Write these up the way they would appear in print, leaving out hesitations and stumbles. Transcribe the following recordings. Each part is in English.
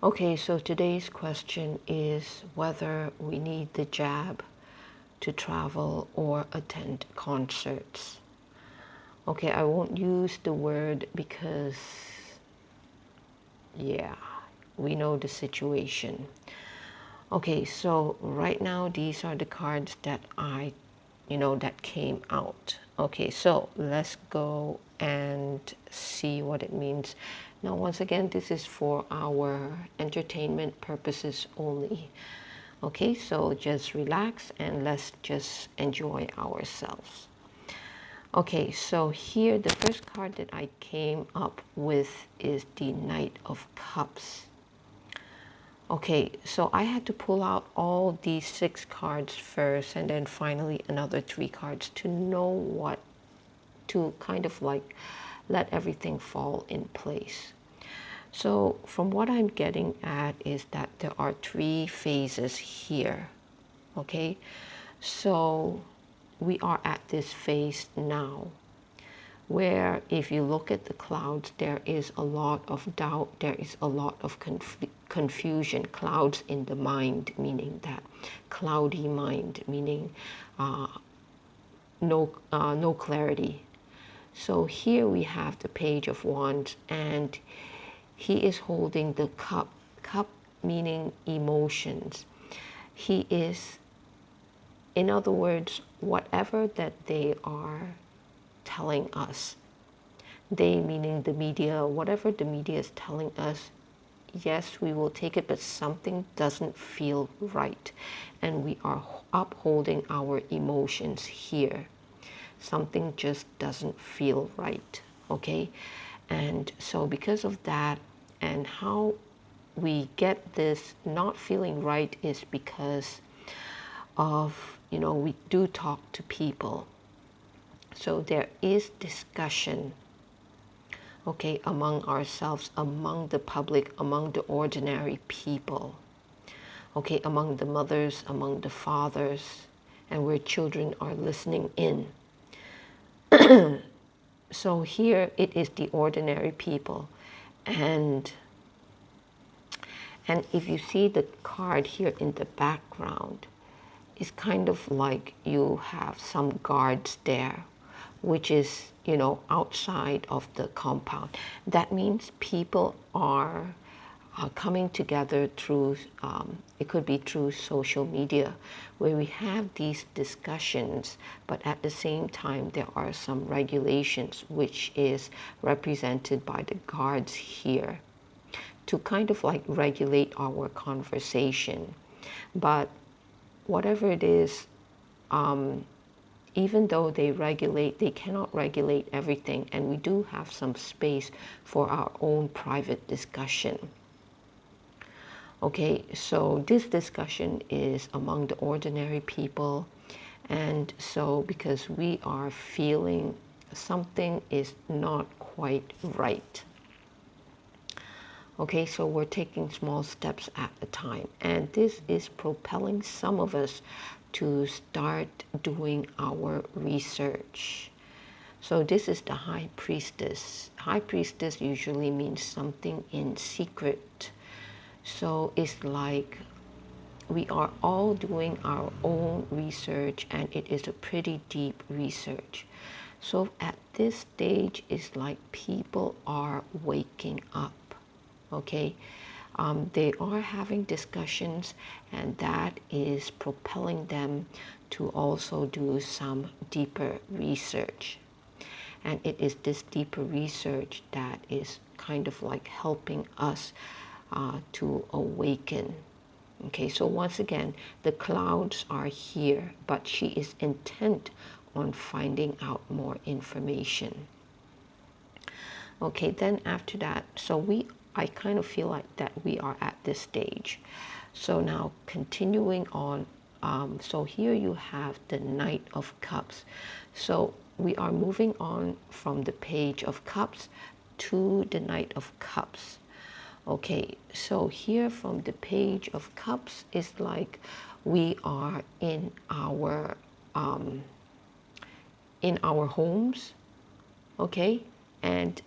Okay, so today's question is whether we need the jab to travel or attend concerts. Okay, I won't use the word because, yeah, we know the situation. Okay, so right now these are the cards that that came out. Okay, so let's go and see what it means. Now, once again, this is for our entertainment purposes only. Okay, so just relax and let's just enjoy ourselves. Okay, so here the first card that I came up with is the Knight of Cups. Okay, so I had to pull out all these 6 cards first and then finally another 3 cards to know what to kind of like let everything fall in place. So from what I'm getting at is that there are 3 phases here. Okay, so we are at this phase now where if you look at the clouds, there is a lot of doubt, there is a lot of confusion, clouds in the mind, meaning that cloudy mind, meaning no clarity. So here we have the Page of Wands, and he is holding the cup meaning emotions. He is, in other words, whatever that they are telling us, they meaning the media, whatever the media is telling us, yes, we will take it, but something doesn't feel right. And we are upholding our emotions here. Something just doesn't feel right, okay? And so because of that, and how we get this not feeling right is because of, we do talk to people. So there is discussion, okay, among ourselves, among the public, among the ordinary people, okay, among the mothers, among the fathers, and where children are listening in. So here it is the ordinary people. And if you see the card here in the background, it's kind of like you have some guards there, which is, outside of the compound. That means people are coming together through, it could be through social media, where we have these discussions, but at the same time, there are some regulations, which is represented by the guards here, to kind of like regulate our conversation. But whatever it is, even though they cannot regulate everything, and we do have some space for our own private discussion. Okay, so this discussion is among the ordinary people, and so because we are feeling something is not quite right. Okay, so we're taking small steps at a time, and this is propelling some of us to start doing our research. So this is the High Priestess. High Priestess usually means something in secret. So it's like we are all doing our own research, and it is a pretty deep research. So at this stage, it's like people are waking up. Okay, they are having discussions, and that is propelling them to also do some deeper research. And it is this deeper research that is kind of like helping us to awaken. Okay, so once again, the clouds are here, but she is intent on finding out more information. Okay, then after that, I kind of feel like that we are at this stage. So now continuing on, so here you have the Knight of Cups. So we are moving on from the Page of Cups to the Knight of Cups. Okay, so here from the Page of Cups is like we are in our homes, okay, and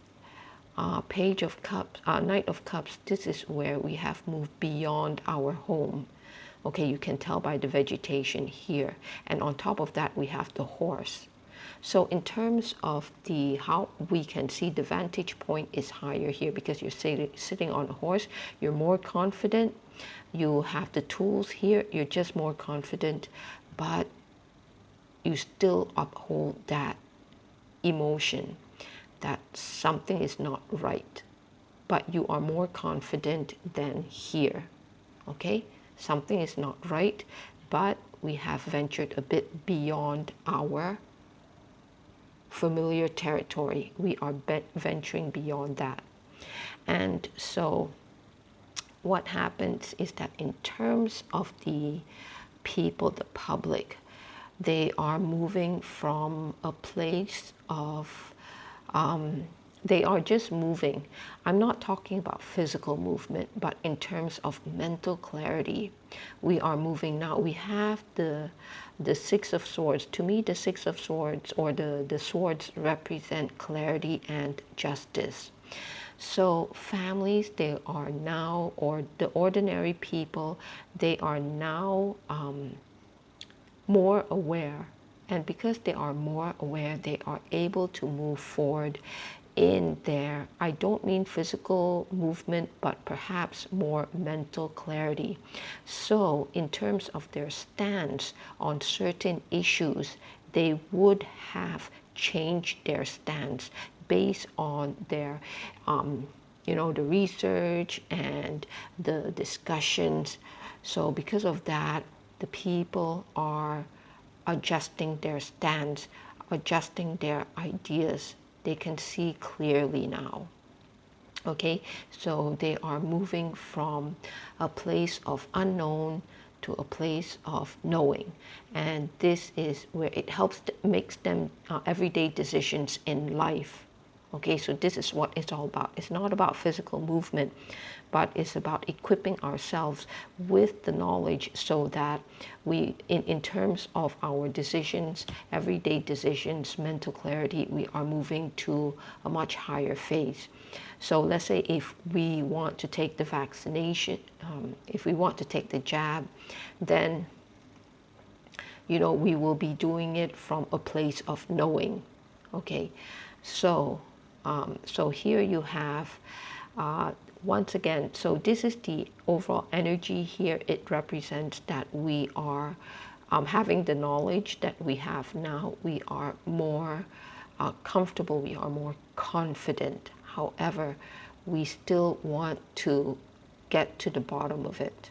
Page of Cups, Knight of Cups, this is where we have moved beyond our home. Okay, you can tell by the vegetation here. And on top of that, we have the horse. So in terms of the how we can see the vantage point is higher here because you're sitting on a horse, you're more confident, you have the tools here, you're just more confident, but you still uphold that emotion that something is not right, but you are more confident than here. Okay, something is not right, but we have ventured a bit beyond our familiar territory. We are venturing beyond that. And so what happens is that in terms of the people, the public, they are moving from a place of they are just moving. I'm not talking about physical movement, but in terms of mental clarity, we are moving now. We have the Six of Swords. To me, the Six of Swords, or the swords, represent clarity and justice. So families, they are now, or the ordinary people, they are now more aware. And because they are more aware, they are able to move forward in their, I don't mean physical movement, but perhaps more mental clarity. So in terms of their stance on certain issues, they would have changed their stance based on their the research and the discussions. So because of that, the people are adjusting their stance, adjusting their ideas. They can see clearly now. Okay, so they are moving from a place of unknown to a place of knowing, and this is where it helps makes them everyday decisions in life. Okay, so this is what it's all about. It's not about physical movement, but it's about equipping ourselves with the knowledge so that we, in terms of our decisions, everyday decisions, mental clarity, we are moving to a much higher phase. So let's say if we want to take the vaccination, if we want to take the jab, then we will be doing it from a place of knowing. Okay, so so here you have once again, so this is the overall energy here. It represents that we are having the knowledge that we have now. We are more comfortable, we are more confident. However, we still want to get to the bottom of it.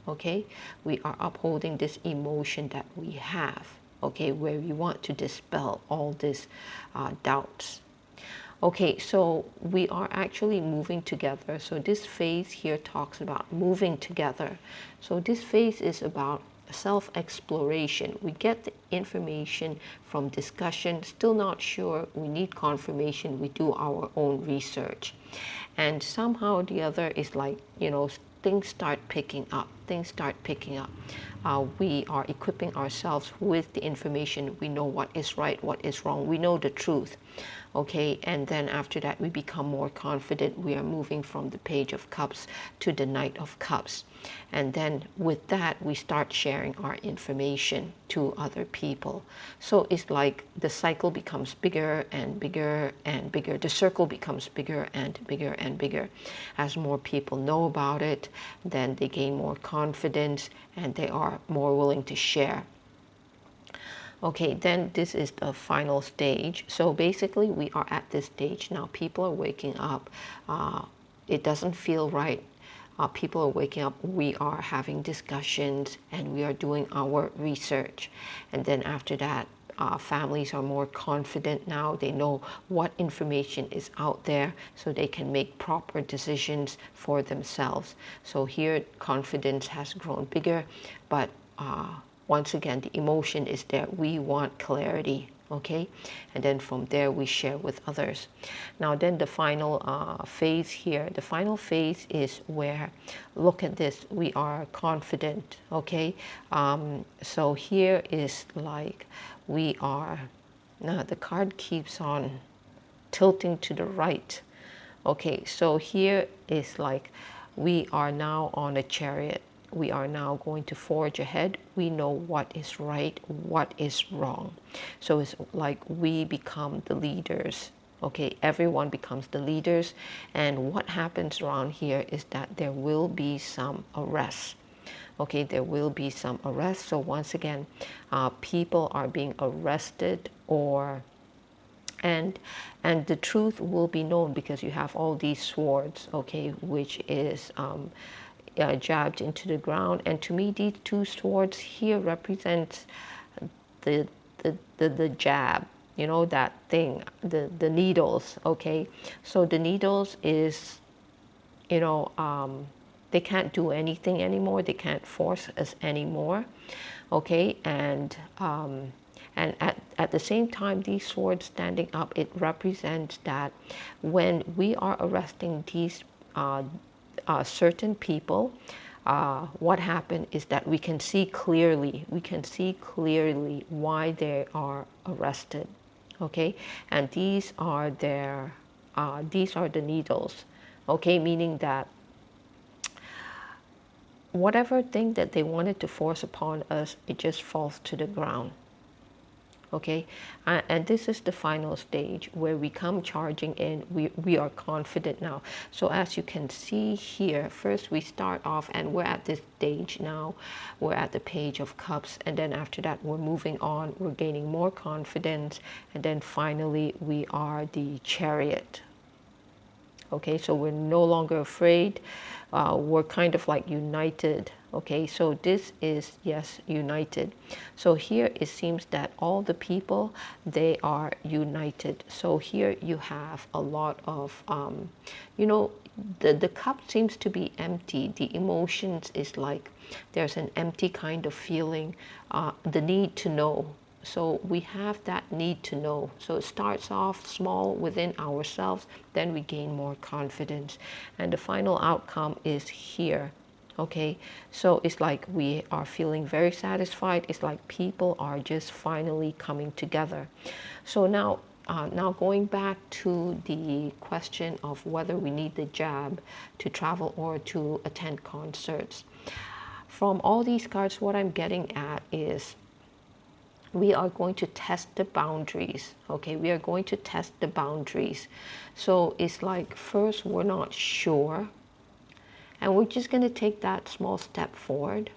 Okay, we are upholding this emotion that we have, okay, where we want to dispel all these doubts. Okay, so we are actually moving together. So this phase here talks about moving together. So this phase is about self-exploration. We get the information from discussion, still not sure, we need confirmation, we do our own research. And somehow or the other is like, things start picking up. Things start picking up. We are equipping ourselves with the information. We know what is right, what is wrong. We know the truth. Okay, and then after that we become more confident. We are moving from the Page of Cups to the Knight of Cups, and then with that we start sharing our information to other people. So it's like the cycle becomes bigger and bigger and bigger. The circle becomes bigger and bigger and bigger. As more people know about it, then they gain more confidence and they are more willing to share. Okay, then this is the final stage. So basically we are at this stage now. People are waking up. It doesn't feel right. People are waking up. We are having discussions and we are doing our research. And then after that, families are more confident now. They know what information is out there so they can make proper decisions for themselves. So here confidence has grown bigger, but once again, the emotion is there. We want clarity, okay? And then from there, we share with others. Now, then the final phase here, the final phase is where, look at this, we are confident, okay? So here is like we are, now the card keeps on tilting to the right. Okay, so here is like we are now on a chariot. We are now going to forge ahead. We know what is right, what is wrong. So it's like we become the leaders. Okay, everyone becomes the leaders. And what happens around here is that there will be some arrests. Okay, there will be some arrests. So once again, people are being arrested, or and the truth will be known because you have all these swords, okay, which is jabbed into the ground. And to me, these two swords here represents the the jab, you know, that thing, the needles. Okay, so the needles is, you know, they can't do anything anymore. They can't force us anymore. Okay, and at the same time, these swords standing up, it represents that when we are arresting these certain people, what happened is that we can see clearly. We can see clearly why they are arrested. Okay, and these are their these are the needles. Okay, meaning that whatever thing that they wanted to force upon us, it just falls to the ground. Okay, and this is the final stage where we come charging in. We are confident now. So as you can see here, first we start off and we're at this stage now. We're at the Page of Cups, and then after that we're moving on. We're gaining more confidence, and then finally we are the Chariot. Okay, so we're no longer afraid. We're kind of like united. Okay, so this is, yes, united. So here it seems that all the people, they are united. So here you have a lot of you know, the cup seems to be empty. The emotions is like there's an empty kind of feeling, the need to know. So we have that need to know. So it starts off small within ourselves, then we gain more confidence. And the final outcome is here. Okay, so it's like we are feeling very satisfied. It's like people are just finally coming together. So now going back to the question of whether we need the jab to travel or to attend concerts. From all these cards, what I'm getting at is we are going to test the boundaries. Okay, we are going to test the boundaries. So it's like first we're not sure, and we're just going to take that small step forward.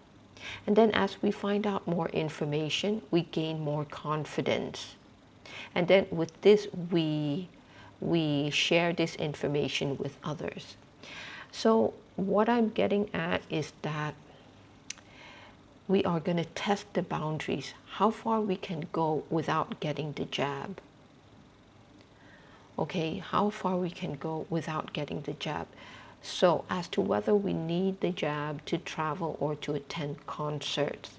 And then as we find out more information, we gain more confidence. And then with this, we share this information with others. So what I'm getting at is that we are going to test the boundaries, how far we can go without getting the jab. Okay, how far we can go without getting the jab. So as to whether we need the jab to travel or to attend concerts,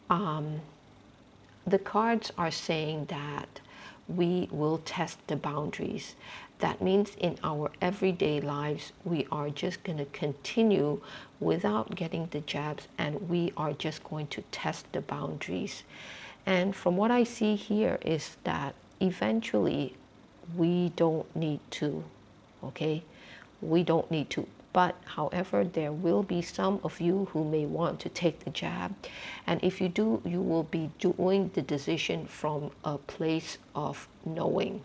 the cards are saying that we will test the boundaries. That means in our everyday lives, we are just going to continue without getting the jabs, and we are just going to test the boundaries. And from what I see here is that eventually we don't need to, okay? We don't need to. But however, there will be some of you who may want to take the jab. And if you do, you will be doing the decision from a place of knowing.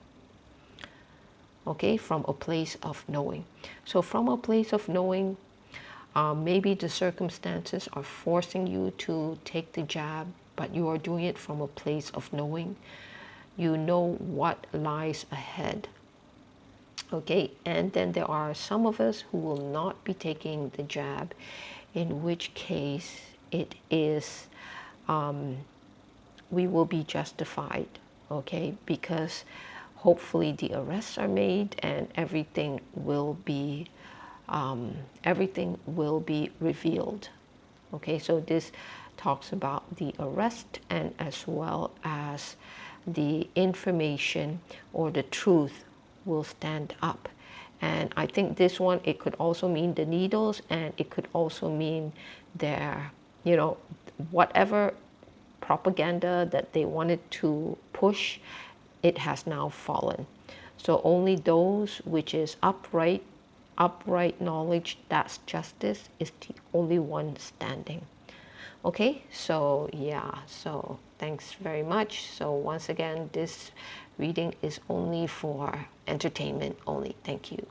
Okay, from a place of knowing. So from a place of knowing, maybe the circumstances are forcing you to take the jab, but you are doing it from a place of knowing. You know what lies ahead. Okay, and then there are some of us who will not be taking the jab, in which case it is, we will be justified, okay, because hopefully the arrests are made and everything will be revealed. Okay, so this talks about the arrest and as well as the information or the truth will stand up. And I think this one, it could also mean the needles, and it could also mean their, you know, whatever propaganda that they wanted to push, it has now fallen. So only those which is upright knowledge, that's justice, is the only one standing. Okay, so yeah, so thanks very much. So once again, this reading is only for entertainment only. Thank you.